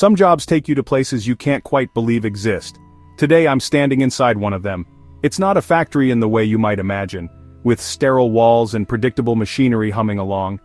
Some jobs take you to places you can't quite believe exist. Today I'm standing inside one of them. It's not a factory in the way you might imagine, with sterile walls and predictable machinery humming along.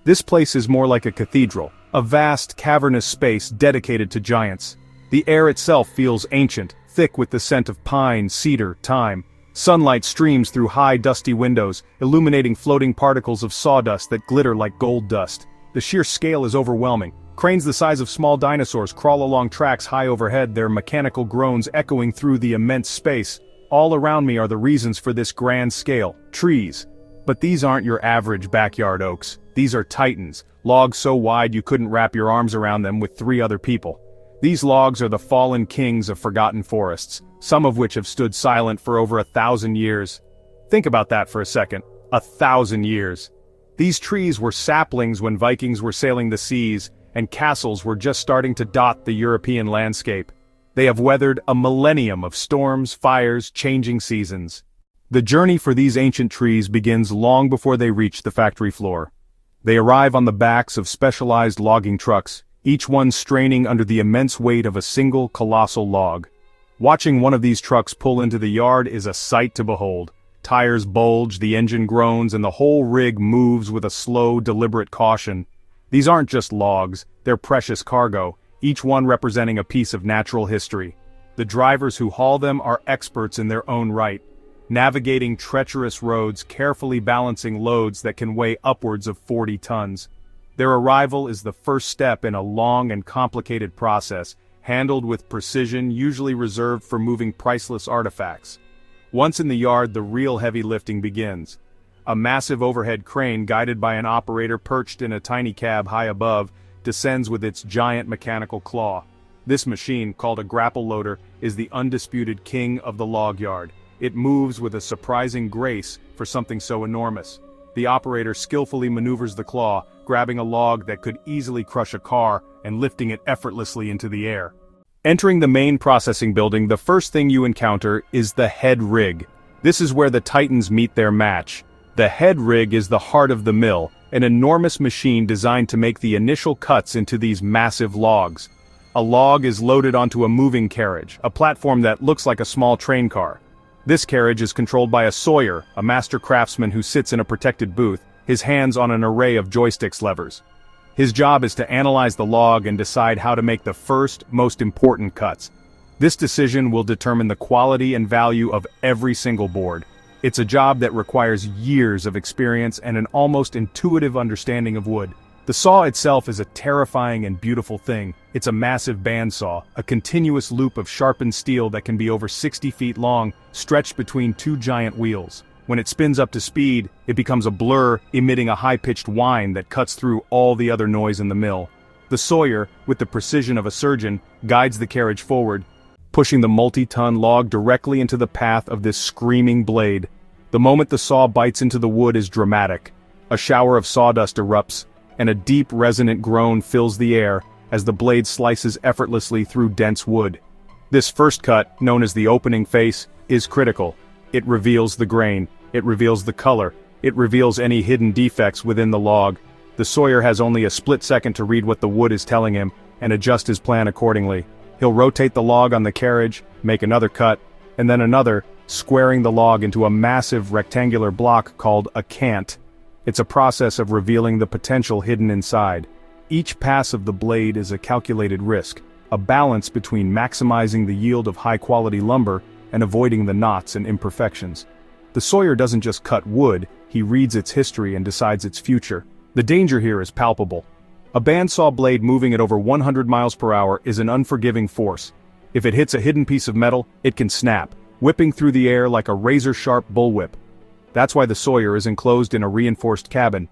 This place is more like a cathedral, a vast, cavernous space dedicated to giants. The air itself feels ancient, thick with the scent of pine, cedar, thyme. Sunlight streams through high, dusty windows, illuminating floating particles of sawdust that glitter like gold dust. The sheer scale is overwhelming. Cranes the size of small dinosaurs crawl along tracks high overhead, their mechanical groans echoing through the immense space. All around me are the reasons for this grand scale: trees. But these aren't your average backyard oaks. These are titans, logs so wide you couldn't wrap your arms around them with 3 other people. These logs are the fallen kings of forgotten forests, some of which have stood silent for over 1,000 years. Think about that for a second. 1,000 years. These trees were saplings when Vikings were sailing the seas, and castles were just starting to dot the European landscape. They have weathered a millennium of storms, fires, changing seasons. The journey for these ancient trees begins long before they reach the factory floor. They arrive on the backs of specialized logging trucks, each one straining under the immense weight of a single colossal log. Watching one of these trucks pull into the yard is a sight to behold. Tires bulge, the engine groans, and the whole rig moves with a slow, deliberate caution. These aren't just logs, they're precious cargo, each one representing a piece of natural history. The drivers who haul them are experts in their own right, navigating treacherous roads, carefully balancing loads that can weigh upwards of 40 tons. Their arrival is the first step in a long and complicated process, handled with precision usually reserved for moving priceless artifacts. Once in the yard, the real heavy lifting begins. A massive overhead crane guided by an operator perched in a tiny cab high above, descends with its giant mechanical claw. This machine, called a grapple loader, is the undisputed king of the log yard. It moves with a surprising grace for something so enormous. The operator skillfully maneuvers the claw, grabbing a log that could easily crush a car and lifting it effortlessly into the air. Entering the main processing building, the first thing you encounter is the head rig. This is where the titans meet their match. The head rig is the heart of the mill, an enormous machine designed to make the initial cuts into these massive logs. A log is loaded onto a moving carriage, a platform that looks like a small train car. This carriage is controlled by a sawyer, a master craftsman who sits in a protected booth, his hands on an array of joysticks levers. His job is to analyze the log and decide how to make the first, most important cuts. This decision will determine the quality and value of every single board. It's a job that requires years of experience and an almost intuitive understanding of wood. The saw itself is a terrifying and beautiful thing. It's a massive bandsaw, a continuous loop of sharpened steel that can be over 60 feet long, stretched between 2 giant wheels. When it spins up to speed, it becomes a blur, emitting a high-pitched whine that cuts through all the other noise in the mill. The sawyer, with the precision of a surgeon, guides the carriage forward, pushing the multi-ton log directly into the path of this screaming blade. The moment the saw bites into the wood is dramatic. A shower of sawdust erupts, and a deep resonant groan fills the air as the blade slices effortlessly through dense wood. This first cut, known as the opening face, is critical. It reveals the grain, it reveals the color, it reveals any hidden defects within the log. The sawyer has only a split second to read what the wood is telling him, and adjust his plan accordingly. He'll rotate the log on the carriage, make another cut, and then another, squaring the log into a massive rectangular block called a cant. It's a process of revealing the potential hidden inside. Each pass of the blade is a calculated risk, a balance between maximizing the yield of high-quality lumber and avoiding the knots and imperfections. The sawyer doesn't just cut wood, he reads its history and decides its future. The danger here is palpable. A bandsaw blade moving at over 100 miles per hour is an unforgiving force. If it hits a hidden piece of metal, it can snap, whipping through the air like a razor-sharp bullwhip. That's why the sawyer is enclosed in a reinforced cabin.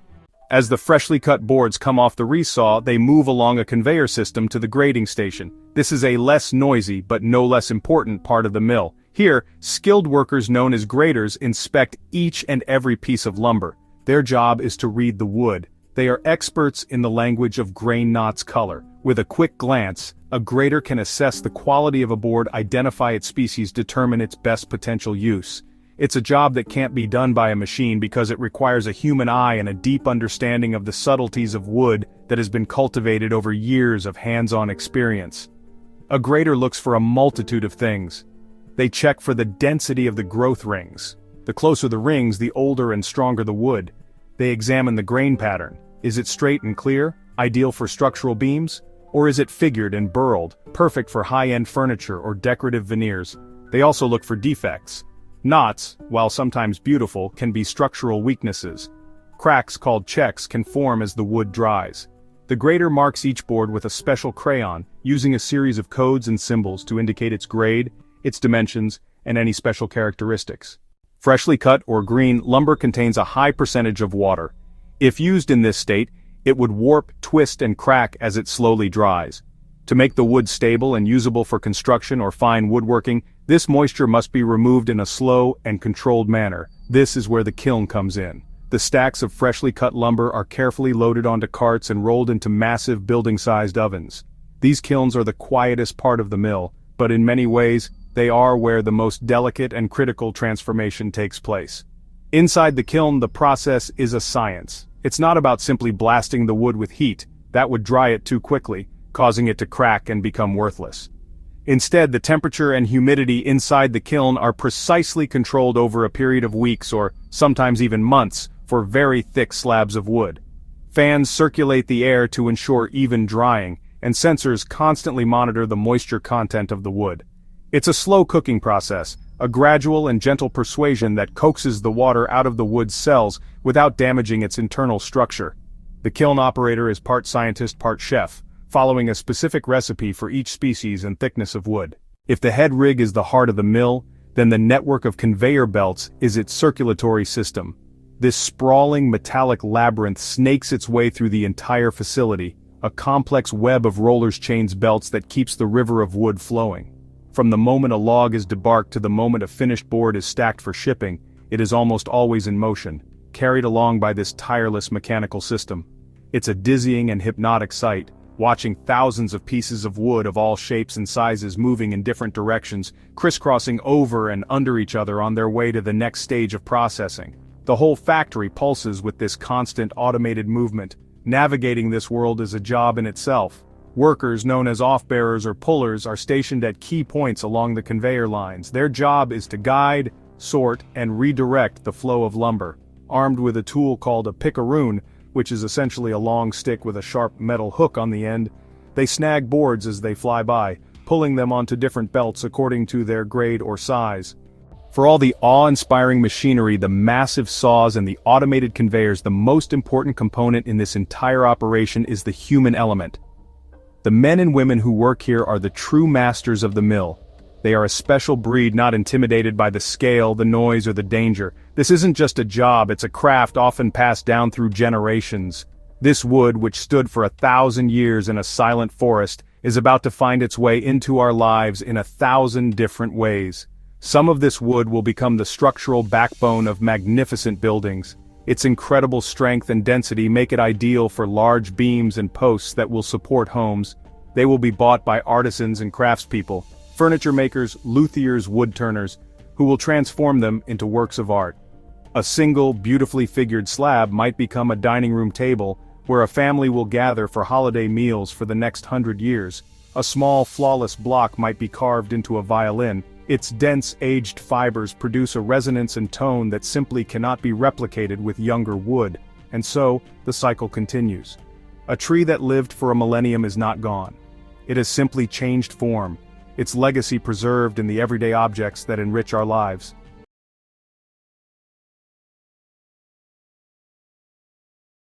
As the freshly cut boards come off the resaw, they move along a conveyor system to the grading station. This is a less noisy but no less important part of the mill. Here, skilled workers known as graders inspect each and every piece of lumber. Their job is to read the wood. They are experts in the language of grain knots color. With a quick glance, a grader can assess the quality of a board, identify its species, determine its best potential use. It's a job that can't be done by a machine because it requires a human eye and a deep understanding of the subtleties of wood that has been cultivated over years of hands-on experience. A grader looks for a multitude of things. They check for the density of the growth rings. The closer the rings, the older and stronger the wood. They examine the grain pattern. Is it straight and clear, ideal for structural beams? Or is it figured and burled, perfect for high-end furniture or decorative veneers? They also look for defects. Knots, while sometimes beautiful, can be structural weaknesses. Cracks called checks can form as the wood dries. The grader marks each board with a special crayon, using a series of codes and symbols to indicate its grade, its dimensions, and any special characteristics. Freshly cut or green lumber contains a high percentage of water. If used in this state, it would warp, twist, and crack as it slowly dries. To make the wood stable and usable for construction or fine woodworking, this moisture must be removed in a slow and controlled manner. This is where the kiln comes in. The stacks of freshly cut lumber are carefully loaded onto carts and rolled into massive building-sized ovens. These kilns are the quietest part of the mill, but in many ways, they are where the most delicate and critical transformation takes place. Inside the kiln, the process is a science. It's not about simply blasting the wood with heat. That would dry it too quickly, causing it to crack and become worthless. Instead, the temperature and humidity inside the kiln are precisely controlled over a period of weeks or sometimes even months for very thick slabs of wood. Fans circulate the air to ensure even drying, and sensors constantly monitor the moisture content of the wood. It's a slow cooking process, a gradual and gentle persuasion that coaxes the water out of the wood's cells without damaging its internal structure. The kiln operator is part scientist, part chef, following a specific recipe for each species and thickness of wood. If the head rig is the heart of the mill, then the network of conveyor belts is its circulatory system. This sprawling metallic labyrinth snakes its way through the entire facility, a complex web of rollers chains belts that keeps the river of wood flowing. From the moment a log is debarked to the moment a finished board is stacked for shipping, it is almost always in motion, carried along by this tireless mechanical system. It's a dizzying and hypnotic sight, watching thousands of pieces of wood of all shapes and sizes moving in different directions, crisscrossing over and under each other on their way to the next stage of processing. The whole factory pulses with this constant automated movement. Navigating this world is a job in itself. Workers known as off-bearers or pullers are stationed at key points along the conveyor lines. Their job is to guide, sort, and redirect the flow of lumber. Armed with a tool called a picaroon, which is essentially a long stick with a sharp metal hook on the end, they snag boards as they fly by, pulling them onto different belts according to their grade or size. For all the awe-inspiring machinery, the massive saws, and the automated conveyors, the most important component in this entire operation is the human element. The men and women who work here are the true masters of the mill. They are a special breed, not intimidated by the scale, the noise, or the danger. This isn't just a job, it's a craft often passed down through generations. This wood, which stood for 1,000 years in a silent forest, is about to find its way into our lives in 1,000 different ways. Some of this wood will become the structural backbone of magnificent buildings. Its incredible strength and density make it ideal for large beams and posts that will support homes. They will be bought by artisans and craftspeople, furniture makers, luthiers, woodturners, who will transform them into works of art. A single, beautifully figured slab might become a dining room table, where a family will gather for holiday meals for the next 100 years. A small, flawless block might be carved into a violin. Its dense, aged fibers produce a resonance and tone that simply cannot be replicated with younger wood, and so, the cycle continues. A tree that lived for a millennium is not gone. It has simply changed form, its legacy preserved in the everyday objects that enrich our lives.